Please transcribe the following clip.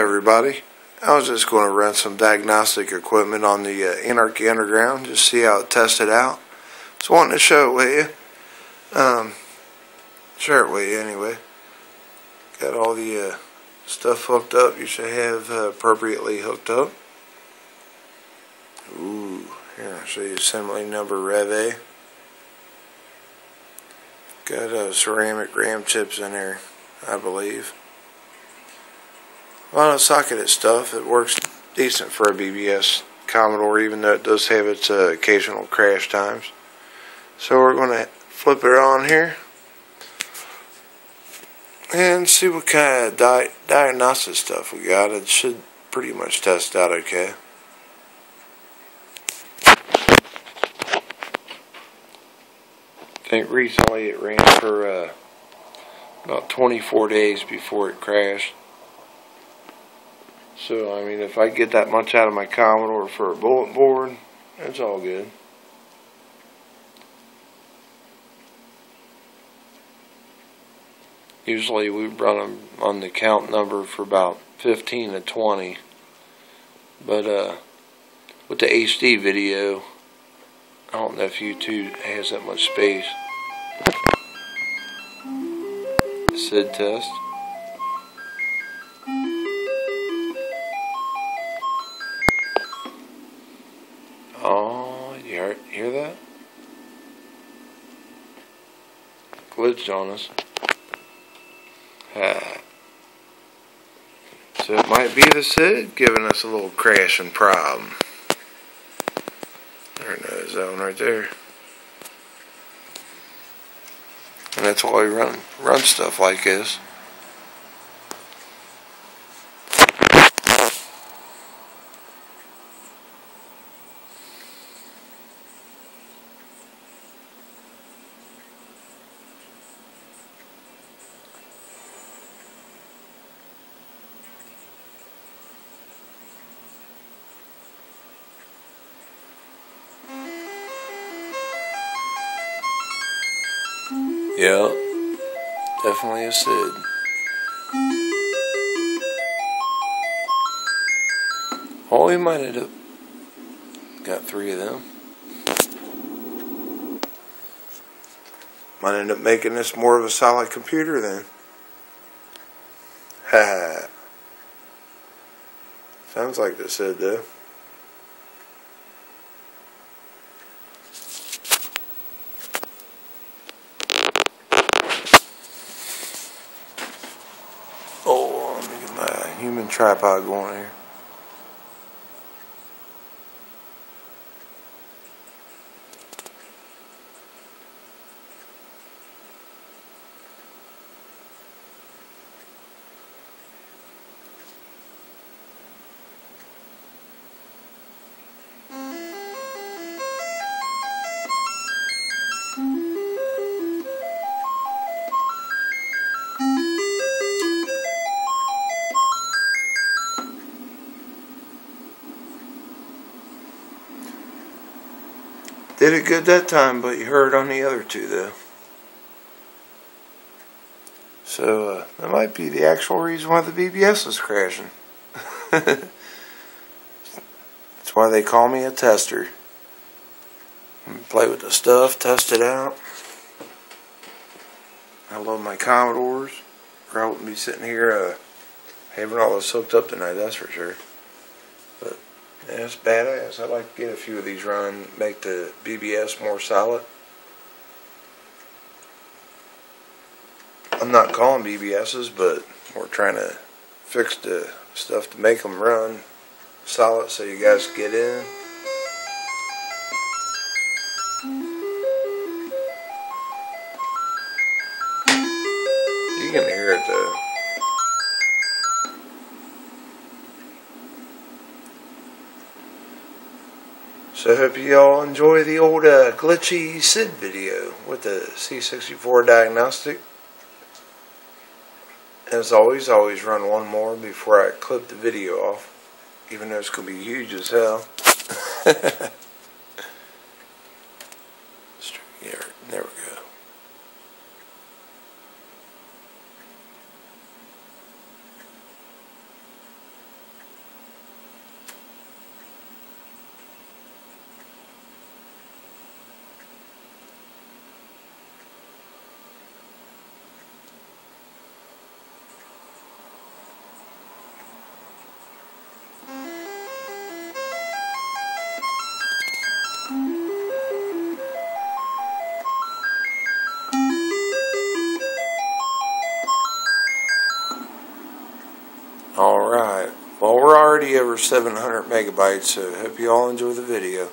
everybody. I was just going to run some diagnostic equipment on the Anarchy Underground, just see how it tested out. So I wanted to show it with you. Share it with you anyway. Got all the stuff hooked up. You should have appropriately hooked up. Ooh, here I'll show you assembly number Rev A. Got ceramic RAM chips in there, I believe. A lot of socketed stuff. It works decent for a BBS Commodore, even though it does have its occasional crash times. So we're going to flip it on here and see what kind of diagnostic stuff we got. It should pretty much test out okay. I think recently it ran for about 24 days before it crashed. So, I mean, if I get that much out of my Commodore for a bulletin board, that's all good. Usually we run them on the count number for about 15 to 20. But with the HD video, I don't know if YouTube has that much space. SID test. Oh, you hear that? Glitched on us. So it might be the SID giving us a little crashing problem. There's no zone right there. And that's why we run stuff like this. Yeah, definitely a SID. Oh, we might have got 3 of them. Might end up making this more of a solid computer then. Ha. Sounds like the SID though. Oh, let me get my human tripod going here. Did it good that time, but you heard on the other 2 though. So that might be the actual reason why the BBS is crashing. That's why they call me a tester. Play with the stuff, test it out. I love my Commodores, or I wouldn't be sitting here having all this hooked up tonight, that's for sure. But yeah, it's badass. I'd like to get a few of these run, make the BBS more solid. I'm not calling BBSs, but we're trying to fix the stuff to make them run solid so you guys can get in. You can hear it though. So I hope you all enjoy the old glitchy SID video with the C64 diagnostic. As always run one more before I clip the video off, even though it's going to be huge as hell. There we go. Alright, well we're already over 700 megabytes, so hope you all enjoy the video.